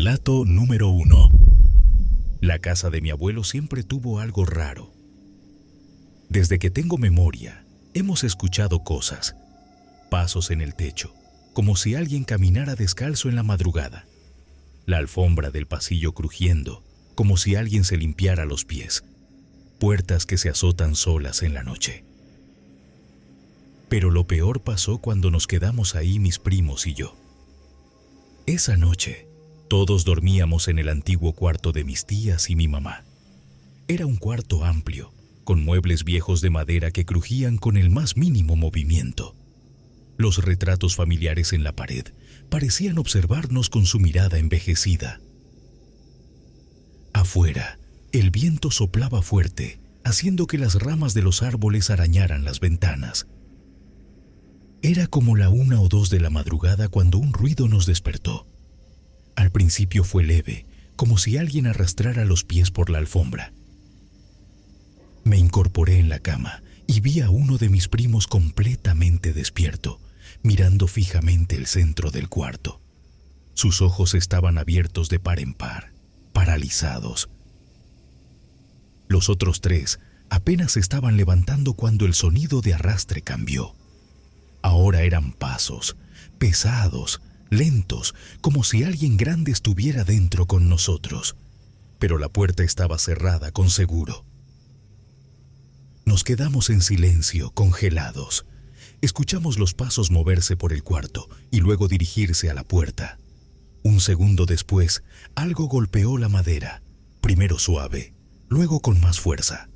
Relato número 1. La casa de mi abuelo siempre tuvo algo raro. Desde que tengo memoria, hemos escuchado cosas. Pasos en el techo, como si alguien caminara descalzo en la madrugada. La alfombra del pasillo crujiendo, como si alguien se limpiara los pies. Puertas que se azotan solas en la noche. Pero lo peor pasó cuando nos quedamos ahí mis primos y yo. Esa noche, todos dormíamos en el antiguo cuarto de mis tías y mi mamá. Era un cuarto amplio, con muebles viejos de madera que crujían con el más mínimo movimiento. Los retratos familiares en la pared parecían observarnos con su mirada envejecida. Afuera, el viento soplaba fuerte, haciendo que las ramas de los árboles arañaran las ventanas. Era como la 1 o 2 de la madrugada cuando un ruido nos despertó. Al principio fue leve, como si alguien arrastrara los pies por la alfombra. Me incorporé en la cama y vi a uno de mis primos completamente despierto, mirando fijamente el centro del cuarto. Sus ojos estaban abiertos de par en par, paralizados. Los otros 3 apenas se estaban levantando cuando el sonido de arrastre cambió. Ahora eran pasos, pesados, lentos, como si alguien grande estuviera dentro con nosotros. Pero la puerta estaba cerrada con seguro. Nos quedamos en silencio, congelados. Escuchamos los pasos moverse por el cuarto y luego dirigirse a la puerta. Un segundo después, algo golpeó la madera, primero suave, luego con más fuerza.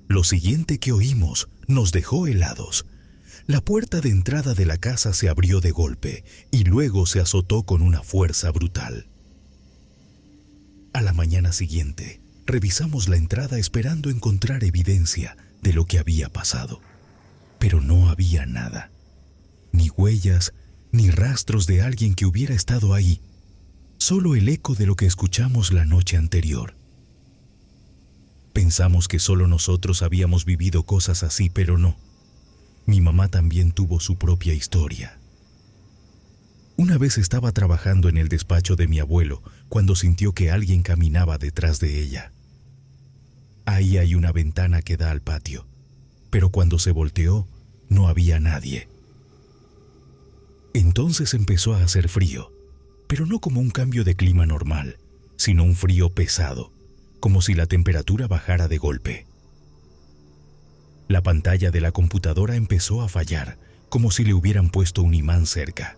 Lo siguiente que oímos nos dejó helados. La puerta de entrada de la casa se abrió de golpe y luego se azotó con una fuerza brutal. A la mañana siguiente, revisamos la entrada esperando encontrar evidencia de lo que había pasado. Pero no había nada. Ni huellas, ni rastros de alguien que hubiera estado ahí. Solo el eco de lo que escuchamos la noche anterior. Pensamos que solo nosotros habíamos vivido cosas así, pero no. Mi mamá también tuvo su propia historia. Una vez estaba trabajando en el despacho de mi abuelo cuando sintió que alguien caminaba detrás de ella. Ahí hay una ventana que da al patio, pero cuando se volteó, no había nadie. Entonces empezó a hacer frío, pero no como un cambio de clima normal, sino un frío pesado, como si la temperatura bajara de golpe. La pantalla de la computadora empezó a fallar, como si le hubieran puesto un imán cerca.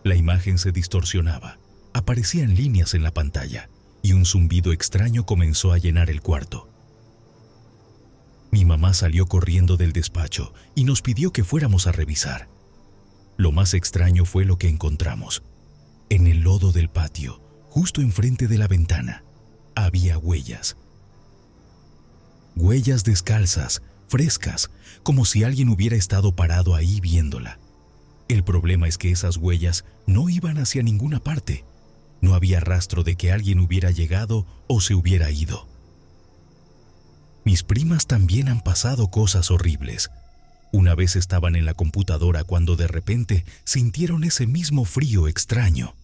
La imagen se distorsionaba, aparecían líneas en la pantalla, y un zumbido extraño comenzó a llenar el cuarto. Mi mamá salió corriendo del despacho y nos pidió que fuéramos a revisar. Lo más extraño fue lo que encontramos. En el lodo del patio, justo enfrente de la ventana, había huellas. Huellas descalzas, frescas, como si alguien hubiera estado parado ahí viéndola. El problema es que esas huellas no iban hacia ninguna parte. No había rastro de que alguien hubiera llegado o se hubiera ido. Mis primas también han pasado cosas horribles. Una vez estaban en la computadora cuando de repente sintieron ese mismo frío extraño.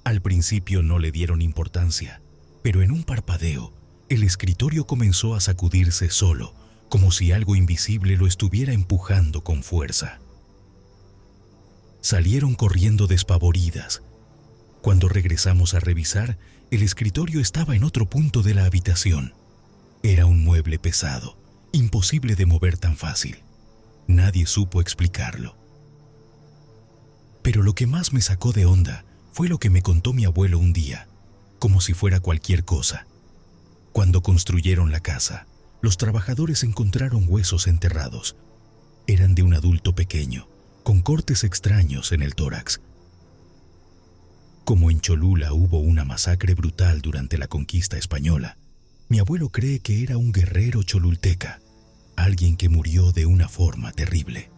Al principio no le dieron importancia, pero en un parpadeo, el escritorio comenzó a sacudirse solo, como si algo invisible lo estuviera empujando con fuerza. Salieron corriendo despavoridas. Cuando regresamos a revisar, el escritorio estaba en otro punto de la habitación. Era un mueble pesado, imposible de mover tan fácil. Nadie supo explicarlo. Pero lo que más me sacó de onda fue lo que me contó mi abuelo un día, como si fuera cualquier cosa. Cuando construyeron la casa, los trabajadores encontraron huesos enterrados. Eran de un adulto pequeño, con cortes extraños en el tórax. Como en Cholula hubo una masacre brutal durante la conquista española, mi abuelo cree que era un guerrero cholulteca, alguien que murió de una forma terrible.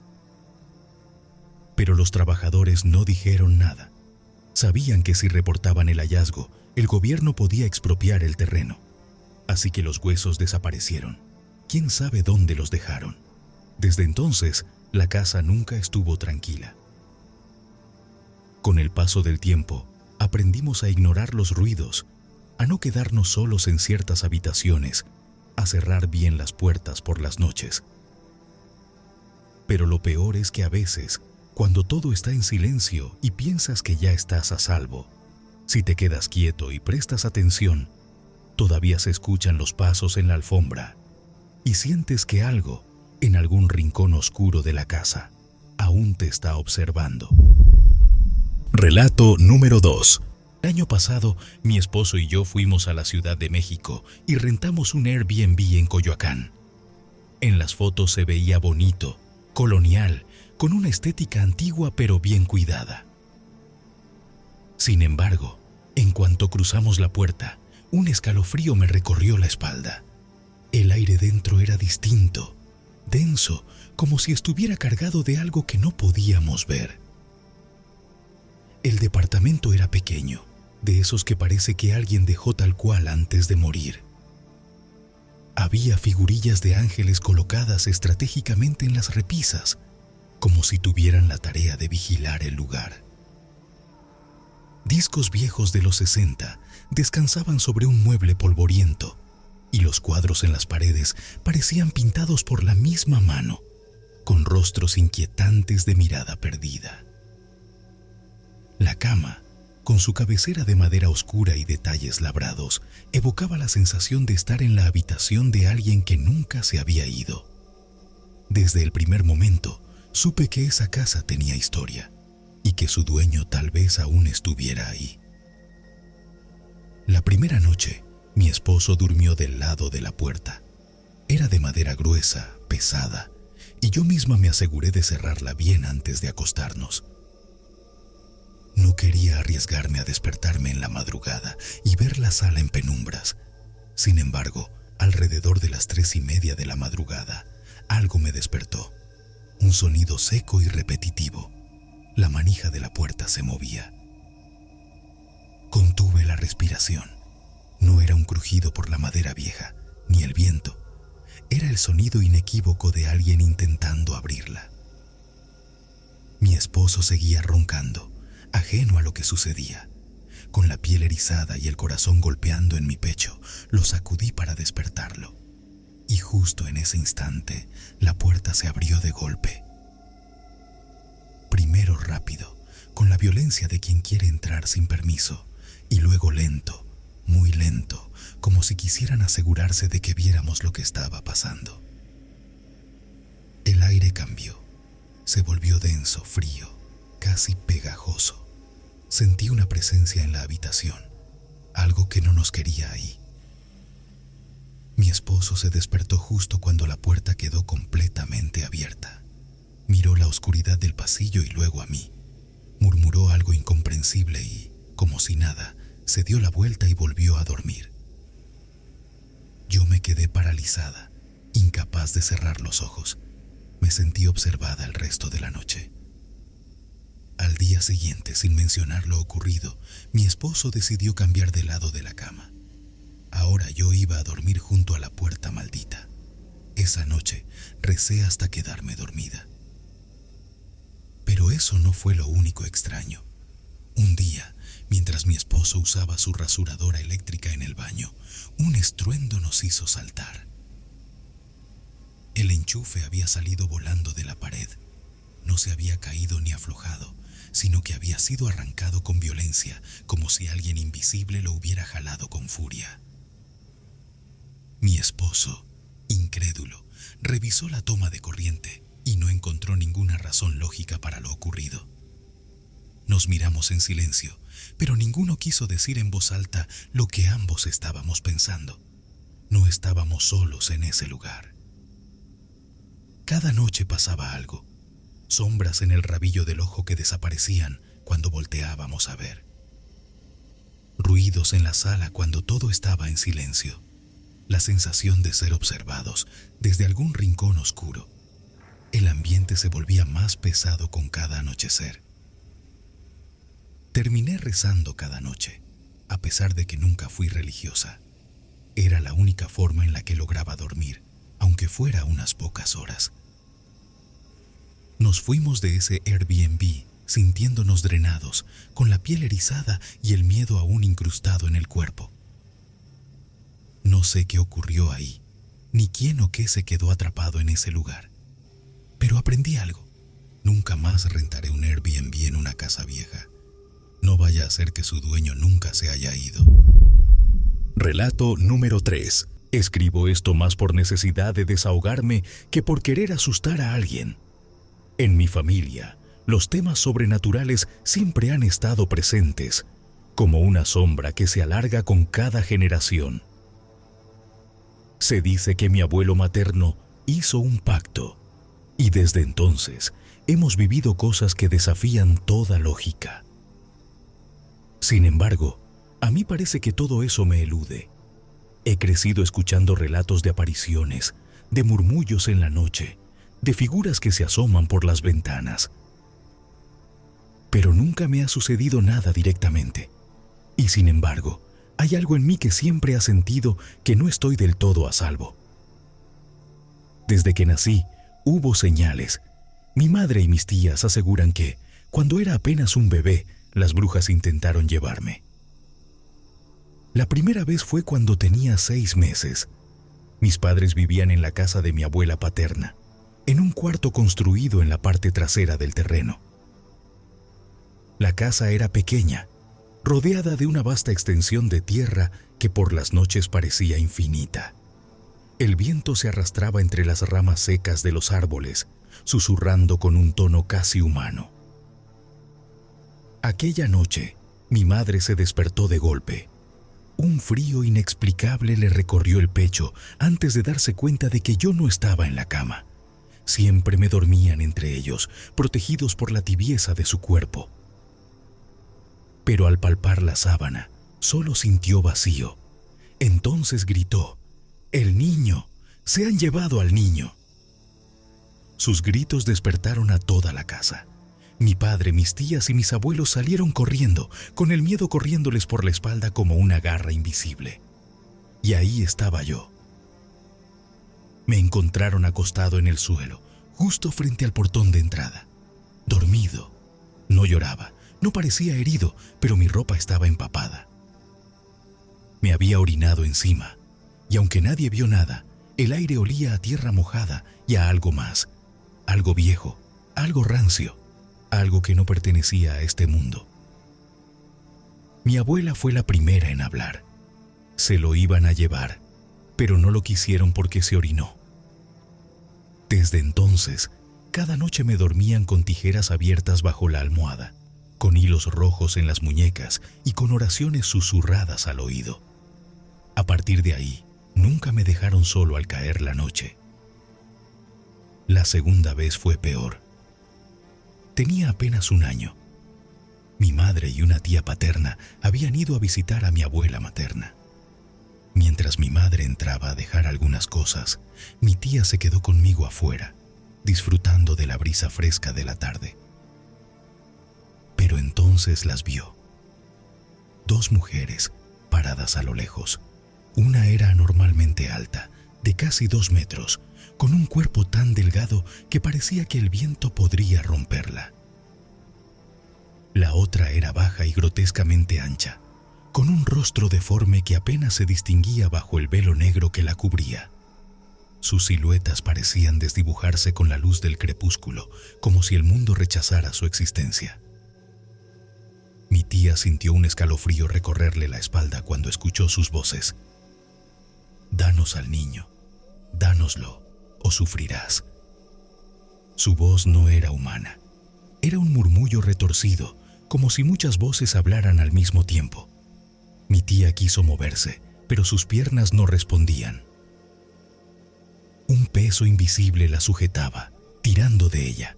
Pero los trabajadores no dijeron nada. Sabían que si reportaban el hallazgo, el gobierno podía expropiar el terreno. Así que los huesos desaparecieron. ¿Quién sabe dónde los dejaron? Desde entonces, la casa nunca estuvo tranquila. Con el paso del tiempo, aprendimos a ignorar los ruidos, a no quedarnos solos en ciertas habitaciones, a cerrar bien las puertas por las noches. Pero lo peor es que a veces, cuando todo está en silencio y piensas que ya estás a salvo, si te quedas quieto y prestas atención, todavía se escuchan los pasos en la alfombra y sientes que algo, en algún rincón oscuro de la casa, aún te está observando. Relato número 2. El año pasado, mi esposo y yo fuimos a la Ciudad de México y rentamos un Airbnb en Coyoacán. En las fotos se veía bonito, colonial, con una estética antigua pero bien cuidada. Sin embargo, en cuanto cruzamos la puerta, un escalofrío me recorrió la espalda. El aire dentro era distinto, denso, como si estuviera cargado de algo que no podíamos ver. El departamento era pequeño, de esos que parece que alguien dejó tal cual antes de morir. Había figurillas de ángeles colocadas estratégicamente en las repisas, como si tuvieran la tarea de vigilar el lugar. Discos viejos de los 60 descansaban sobre un mueble polvoriento, y los cuadros en las paredes parecían pintados por la misma mano, con rostros inquietantes de mirada perdida. La cama, con su cabecera de madera oscura y detalles labrados, evocaba la sensación de estar en la habitación de alguien que nunca se había ido. Desde el primer momento, supe que esa casa tenía historia y que su dueño tal vez aún estuviera ahí. La primera noche, mi esposo durmió del lado de la puerta. Era de madera gruesa, pesada, y yo misma me aseguré de cerrarla bien antes de acostarnos. No quería arriesgarme a despertarme en la madrugada y ver la sala en penumbras. Sin embargo, alrededor de las 3:30 de la madrugada, algo me despertó. Un sonido seco y repetitivo. La manija de la puerta se movía. Contuve la respiración. No era un crujido por la madera vieja, ni el viento. Era el sonido inequívoco de alguien intentando abrirla. Mi esposo seguía roncando, ajeno a lo que sucedía. Con la piel erizada y el corazón golpeando en mi pecho, lo sacudí para despertarlo. Y justo en ese instante, la puerta se abrió de golpe. Primero rápido, con la violencia de quien quiere entrar sin permiso, y luego lento, muy lento, como si quisieran asegurarse de que viéramos lo que estaba pasando. El aire cambió, se volvió denso, frío, casi pegajoso. Sentí una presencia en la habitación, algo que no nos quería ahí. Mi esposo se despertó justo cuando la puerta quedó completamente abierta. Miró la oscuridad del pasillo y luego a mí. Murmuró algo incomprensible y, como si nada, se dio la vuelta y volvió a dormir. Yo me quedé paralizada, incapaz de cerrar los ojos. Me sentí observada el resto de la noche. Al día siguiente, sin mencionar lo ocurrido, mi esposo decidió cambiar de lado de la cama. Ahora yo iba a dormir junto a la puerta maldita. Esa noche recé hasta quedarme dormida. Pero eso no fue lo único extraño. Un día, mientras mi esposo usaba su rasuradora eléctrica en el baño, un estruendo nos hizo saltar. El enchufe había salido volando de la pared. No se había caído ni aflojado, sino que había sido arrancado con violencia, como si alguien invisible lo hubiera jalado con furia. Mi esposo, incrédulo, revisó la toma de corriente y no encontró ninguna razón lógica para lo ocurrido. Nos miramos en silencio, pero ninguno quiso decir en voz alta lo que ambos estábamos pensando. No estábamos solos en ese lugar. Cada noche pasaba algo. Sombras en el rabillo del ojo que desaparecían cuando volteábamos a ver. Ruidos en la sala cuando todo estaba en silencio. La sensación de ser observados desde algún rincón oscuro. El ambiente se volvía más pesado con cada anochecer. Terminé rezando cada noche, a pesar de que nunca fui religiosa. Era la única forma en la que lograba dormir, aunque fuera unas pocas horas. Nos fuimos de ese Airbnb sintiéndonos drenados, con la piel erizada y el miedo aún incrustado en el cuerpo. No sé qué ocurrió ahí, ni quién o qué se quedó atrapado en ese lugar. Pero aprendí algo. Nunca más rentaré un Airbnb en una casa vieja. No vaya a ser que su dueño nunca se haya ido. Relato número 3. Escribo esto más por necesidad de desahogarme que por querer asustar a alguien. En mi familia, los temas sobrenaturales siempre han estado presentes, como una sombra que se alarga con cada generación. Se dice que mi abuelo materno hizo un pacto, y desde entonces hemos vivido cosas que desafían toda lógica. Sin embargo, a mí parece que todo eso me elude. He crecido escuchando relatos de apariciones, de murmullos en la noche, de figuras que se asoman por las ventanas. Pero nunca me ha sucedido nada directamente. Y sin embargo, hay algo en mí que siempre ha sentido que no estoy del todo a salvo. Desde que nací, hubo señales. Mi madre y mis tías aseguran que, cuando era apenas un bebé, las brujas intentaron llevarme. La primera vez fue cuando tenía 6 meses. Mis padres vivían en la casa de mi abuela paterna, en un cuarto construido en la parte trasera del terreno. La casa era pequeña, rodeada de una vasta extensión de tierra que por las noches parecía infinita. El viento se arrastraba entre las ramas secas de los árboles, susurrando con un tono casi humano. Aquella noche, mi madre se despertó de golpe. Un frío inexplicable le recorrió el pecho antes de darse cuenta de que yo no estaba en la cama. Siempre me dormían entre ellos, protegidos por la tibieza de su cuerpo. Pero al palpar la sábana, solo sintió vacío. Entonces gritó: «¡El niño! ¡Se han llevado al niño!». Sus gritos despertaron a toda la casa. Mi padre, mis tías y mis abuelos salieron corriendo, con el miedo corriéndoles por la espalda como una garra invisible. Y ahí estaba yo. Me encontraron acostado en el suelo, justo frente al portón de entrada. Dormido. No lloraba, no parecía herido, pero mi ropa estaba empapada. Me había orinado encima, y aunque nadie vio nada, el aire olía a tierra mojada y a algo más, algo viejo, algo rancio, algo que no pertenecía a este mundo. Mi abuela fue la primera en hablar. Se lo iban a llevar, pero no lo quisieron porque se orinó. Desde entonces, cada noche me dormían con tijeras abiertas bajo la almohada, con hilos rojos en las muñecas y con oraciones susurradas al oído. A partir de ahí, nunca me dejaron solo al caer la noche. La segunda vez fue peor. Tenía apenas 1 año. Mi madre y una tía paterna habían ido a visitar a mi abuela materna. Mientras mi madre entraba a dejar algunas cosas, mi tía se quedó conmigo afuera, disfrutando de la brisa fresca de la tarde. Pero entonces las vio. 2 mujeres, paradas a lo lejos. Una era anormalmente alta, de casi 2 metros, con un cuerpo tan delgado que parecía que el viento podría romperla. La otra era baja y grotescamente ancha, con un rostro deforme que apenas se distinguía bajo el velo negro que la cubría. Sus siluetas parecían desdibujarse con la luz del crepúsculo, como si el mundo rechazara su existencia. Mi tía sintió un escalofrío recorrerle la espalda cuando escuchó sus voces. «Danos al niño, dánoslo, o sufrirás». Su voz no era humana. Era un murmullo retorcido, como si muchas voces hablaran al mismo tiempo. Mi tía quiso moverse, pero sus piernas no respondían. Un peso invisible la sujetaba, tirando de ella.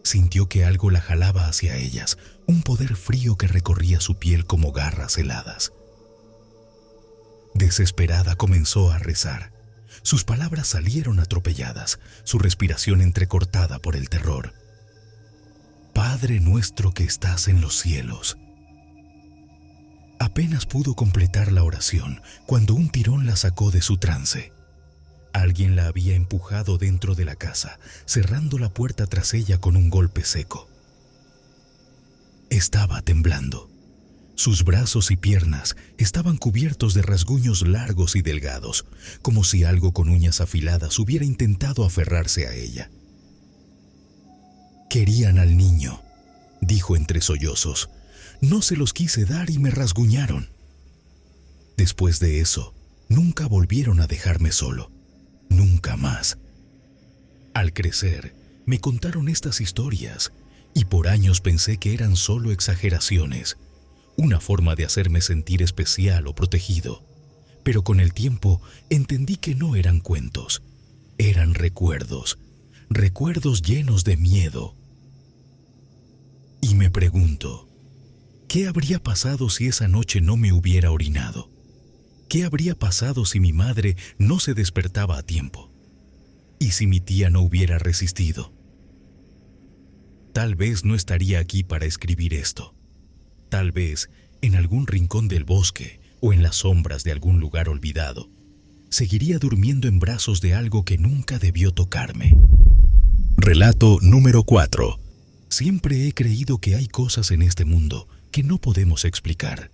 Sintió que algo la jalaba hacia ellas, un poder frío que recorría su piel como garras heladas. Desesperada comenzó a rezar. Sus palabras salieron atropelladas, su respiración entrecortada por el terror. «Padre nuestro que estás en los cielos». Apenas pudo completar la oración cuando un tirón la sacó de su trance. Alguien la había empujado dentro de la casa, cerrando la puerta tras ella con un golpe seco. Estaba temblando. Sus brazos y piernas estaban cubiertos de rasguños largos y delgados, como si algo con uñas afiladas hubiera intentado aferrarse a ella. «Querían al niño», dijo entre sollozos. «No se los quise dar y me rasguñaron». Después de eso, nunca volvieron a dejarme solo. Nunca más. Al crecer, me contaron estas historias y por años pensé que eran solo exageraciones, una forma de hacerme sentir especial o protegido. Pero con el tiempo entendí que no eran cuentos, eran recuerdos, recuerdos llenos de miedo. Y me pregunto, ¿qué habría pasado si esa noche no me hubiera orinado? ¿Qué habría pasado si mi madre no se despertaba a tiempo? ¿Y si mi tía no hubiera resistido? Tal vez no estaría aquí para escribir esto. Tal vez en algún rincón del bosque o en las sombras de algún lugar olvidado, seguiría durmiendo en brazos de algo que nunca debió tocarme. Relato número 4. Siempre he creído que hay cosas en este mundo que no podemos explicar,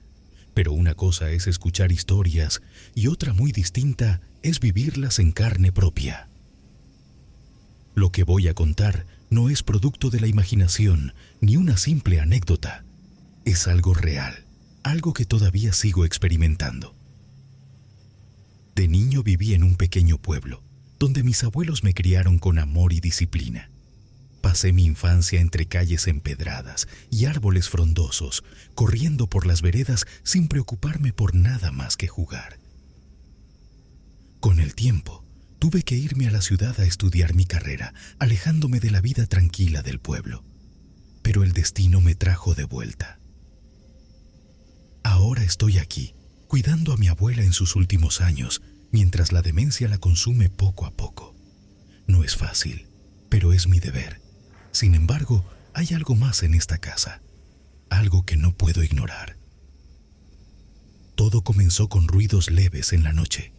pero una cosa es escuchar historias y otra muy distinta es vivirlas en carne propia. Lo que voy a contar no es producto de la imaginación ni una simple anécdota. Es algo real, algo que todavía sigo experimentando. De niño viví en un pequeño pueblo, donde mis abuelos me criaron con amor y disciplina. Pasé mi infancia entre calles empedradas y árboles frondosos, corriendo por las veredas sin preocuparme por nada más que jugar. Con el tiempo, tuve que irme a la ciudad a estudiar mi carrera, alejándome de la vida tranquila del pueblo. Pero el destino me trajo de vuelta. Ahora estoy aquí, cuidando a mi abuela en sus últimos años, mientras la demencia la consume poco a poco. No es fácil, pero es mi deber. Sin embargo, hay algo más en esta casa, algo que no puedo ignorar. Todo comenzó con ruidos leves en la noche.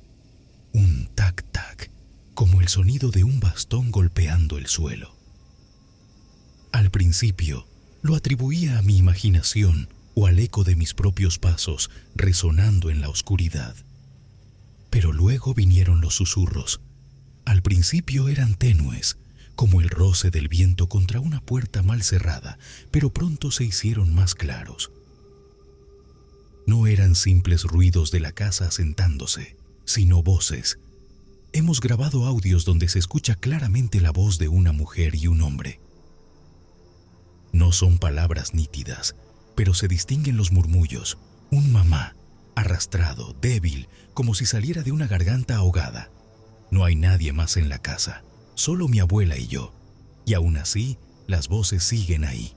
Un tac-tac, como el sonido de un bastón golpeando el suelo. Al principio, lo atribuía a mi imaginación o al eco de mis propios pasos resonando en la oscuridad. Pero luego vinieron los susurros. Al principio eran tenues, como el roce del viento contra una puerta mal cerrada, pero pronto se hicieron más claros. No eran simples ruidos de la casa asentándose, sino voces. Hemos grabado audios donde se escucha claramente la voz de una mujer y un hombre. No son palabras nítidas, pero se distinguen los murmullos. Un mamá, arrastrado, débil, como si saliera de una garganta ahogada. No hay nadie más en la casa. Solo mi abuela y yo, y aún así, las voces siguen ahí.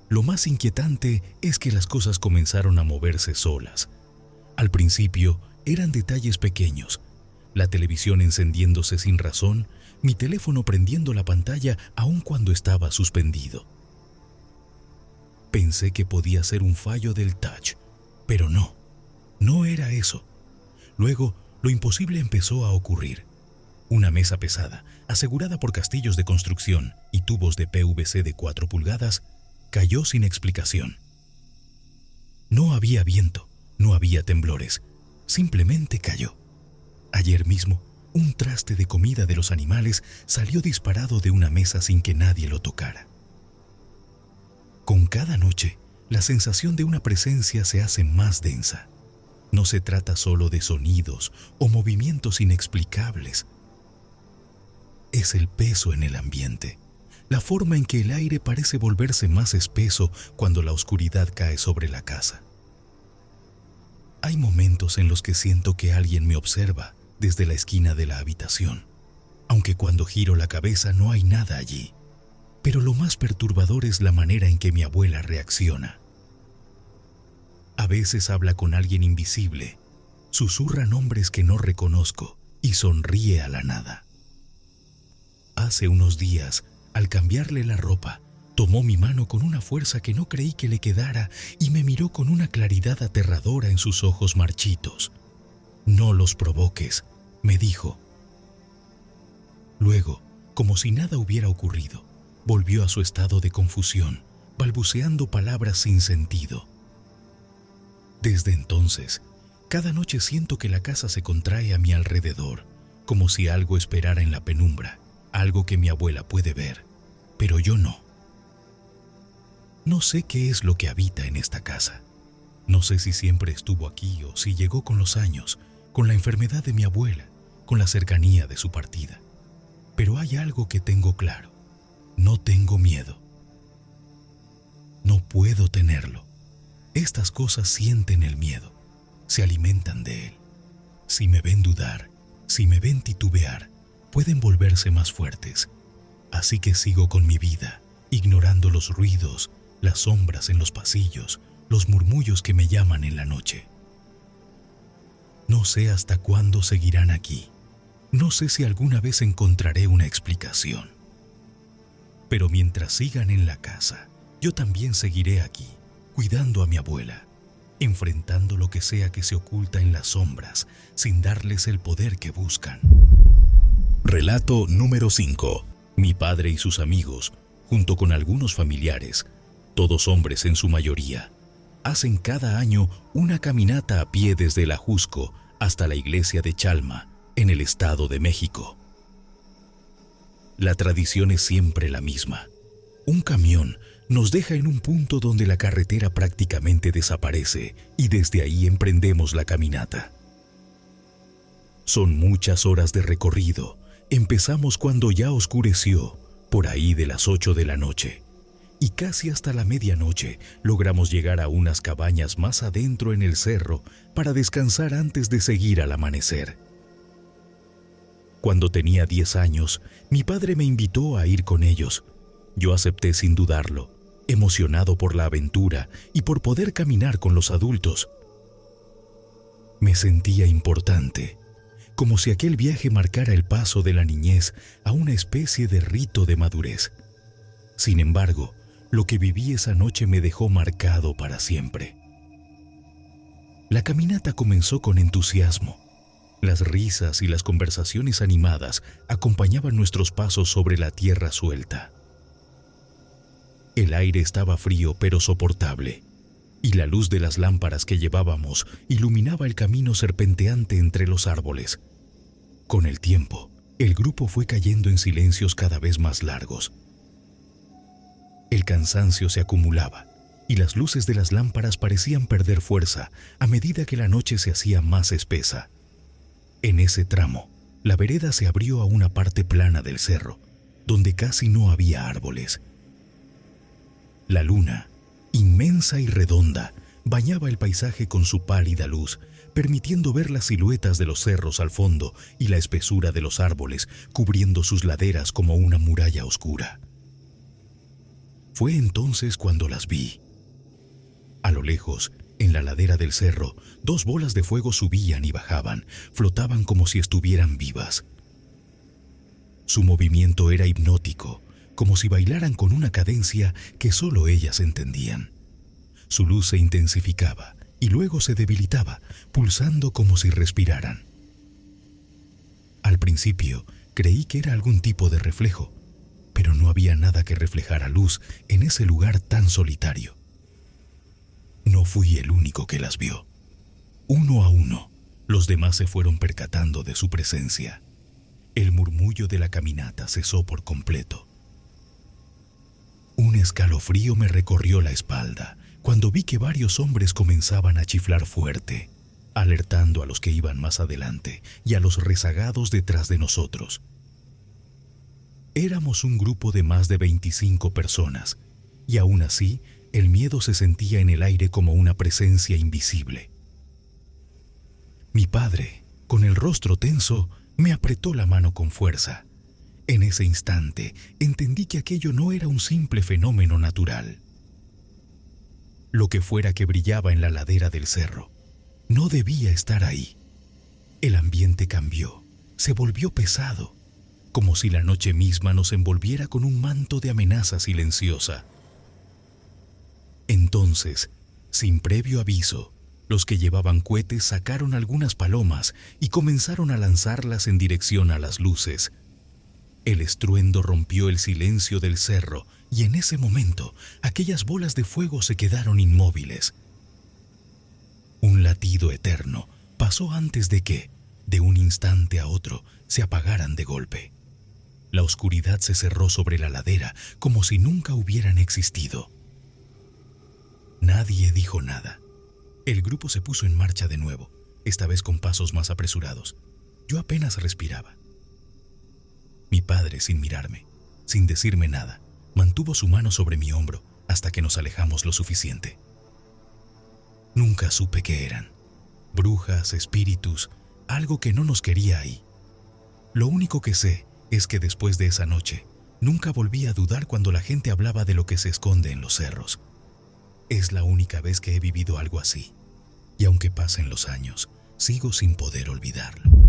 Lo más inquietante es que las cosas comenzaron a moverse solas. Al principio, eran detalles pequeños. La televisión encendiéndose sin razón, mi teléfono prendiendo la pantalla aun cuando estaba suspendido. Pensé que podía ser un fallo del touch, pero no era eso. Luego, lo imposible empezó a ocurrir. Una mesa pesada, asegurada por castillos de construcción y tubos de PVC de 4 pulgadas, cayó sin explicación. No había viento, no había temblores, simplemente cayó. Ayer mismo, un traste de comida de los animales salió disparado de una mesa sin que nadie lo tocara. Con cada noche, la sensación de una presencia se hace más densa. No se trata solo de sonidos o movimientos inexplicables. Es el peso en el ambiente, la forma en que el aire parece volverse más espeso cuando la oscuridad cae sobre la casa. Hay momentos en los que siento que alguien me observa desde la esquina de la habitación, aunque cuando giro la cabeza no hay nada allí. Pero lo más perturbador es la manera en que mi abuela reacciona. A veces habla con alguien invisible, susurra nombres que no reconozco y sonríe a la nada. Hace unos días, al cambiarle la ropa, tomó mi mano con una fuerza que no creí que le quedara y me miró con una claridad aterradora en sus ojos marchitos. «No los provoques», me dijo. Luego, como si nada hubiera ocurrido, volvió a su estado de confusión, balbuceando palabras sin sentido. Desde entonces, cada noche siento que la casa se contrae a mi alrededor, como si algo esperara en la penumbra, algo que mi abuela puede ver, pero yo no. No sé qué es lo que habita en esta casa. No sé si siempre estuvo aquí o si llegó con los años, con la enfermedad de mi abuela, con la cercanía de su partida. Pero hay algo que tengo claro. No tengo miedo. No puedo tenerlo. Estas cosas sienten el miedo, se alimentan de él. Si me ven dudar, si me ven titubear, pueden volverse más fuertes. Así que sigo con mi vida, ignorando los ruidos, las sombras en los pasillos, los murmullos que me llaman en la noche. No sé hasta cuándo seguirán aquí. No sé si alguna vez encontraré una explicación. Pero mientras sigan en la casa, yo también seguiré aquí, cuidando a mi abuela, enfrentando lo que sea que se oculta en las sombras, sin darles el poder que buscan. Relato número 5. Mi padre y sus amigos, junto con algunos familiares, todos hombres en su mayoría, hacen cada año una caminata a pie desde el Ajusco hasta la iglesia de Chalma, en el Estado de México. La tradición es siempre la misma. Un camión nos deja en un punto donde la carretera prácticamente desaparece y desde ahí emprendemos la caminata. Son muchas horas de recorrido. Empezamos cuando ya oscureció, por ahí de las 8 de la noche, y casi hasta la medianoche logramos llegar a unas cabañas más adentro en el cerro para descansar antes de seguir al amanecer. Cuando tenía 10 años, mi padre me invitó a ir con ellos. Yo acepté sin dudarlo, emocionado por la aventura y por poder caminar con los adultos. Me sentía importante, como si aquel viaje marcara el paso de la niñez a una especie de rito de madurez. Sin embargo, lo que viví esa noche me dejó marcado para siempre. La caminata comenzó con entusiasmo. Las risas y las conversaciones animadas acompañaban nuestros pasos sobre la tierra suelta. El aire estaba frío pero soportable, y la luz de las lámparas que llevábamos iluminaba el camino serpenteante entre los árboles. Con el tiempo, el grupo fue cayendo en silencios cada vez más largos. El cansancio se acumulaba, y las luces de las lámparas parecían perder fuerza a medida que la noche se hacía más espesa. En ese tramo, la vereda se abrió a una parte plana del cerro, donde casi no había árboles. La luna, inmensa y redonda, bañaba el paisaje con su pálida luz, permitiendo ver las siluetas de los cerros al fondo y la espesura de los árboles cubriendo sus laderas como una muralla oscura. Fue entonces cuando las vi. A lo lejos, en la ladera del cerro, 2 bolas de fuego subían y bajaban, flotaban como si estuvieran vivas. Su movimiento era hipnótico, como si bailaran con una cadencia que solo ellas entendían. Su luz se intensificaba y luego se debilitaba, pulsando como si respiraran. Al principio, creí que era algún tipo de reflejo, pero no había nada que reflejara luz en ese lugar tan solitario. No fui el único que las vio. Uno a uno, los demás se fueron percatando de su presencia. El murmullo de la caminata cesó por completo. Un escalofrío me recorrió la espalda cuando vi que varios hombres comenzaban a chiflar fuerte, alertando a los que iban más adelante y a los rezagados detrás de nosotros. Éramos un grupo de más de 25 personas, y aún así, el miedo se sentía en el aire como una presencia invisible. Mi padre, con el rostro tenso, me apretó la mano con fuerza. En ese instante, entendí que aquello no era un simple fenómeno natural. Lo que fuera que brillaba en la ladera del cerro, no debía estar ahí. El ambiente cambió, se volvió pesado, como si la noche misma nos envolviera con un manto de amenaza silenciosa. Entonces, sin previo aviso, los que llevaban cohetes sacaron algunas palomas y comenzaron a lanzarlas en dirección a las luces. El estruendo rompió el silencio del cerro y en ese momento aquellas bolas de fuego se quedaron inmóviles. Un latido eterno pasó antes de que, de un instante a otro, se apagaran de golpe. La oscuridad se cerró sobre la ladera como si nunca hubieran existido. Nadie dijo nada. El grupo se puso en marcha de nuevo, esta vez con pasos más apresurados. Yo apenas respiraba. Mi padre, sin mirarme, sin decirme nada, mantuvo su mano sobre mi hombro hasta que nos alejamos lo suficiente. Nunca supe qué eran. Brujas, espíritus, algo que no nos quería ahí. Lo único que sé es que después de esa noche, nunca volví a dudar cuando la gente hablaba de lo que se esconde en los cerros. Es la única vez que he vivido algo así, y aunque pasen los años, sigo sin poder olvidarlo.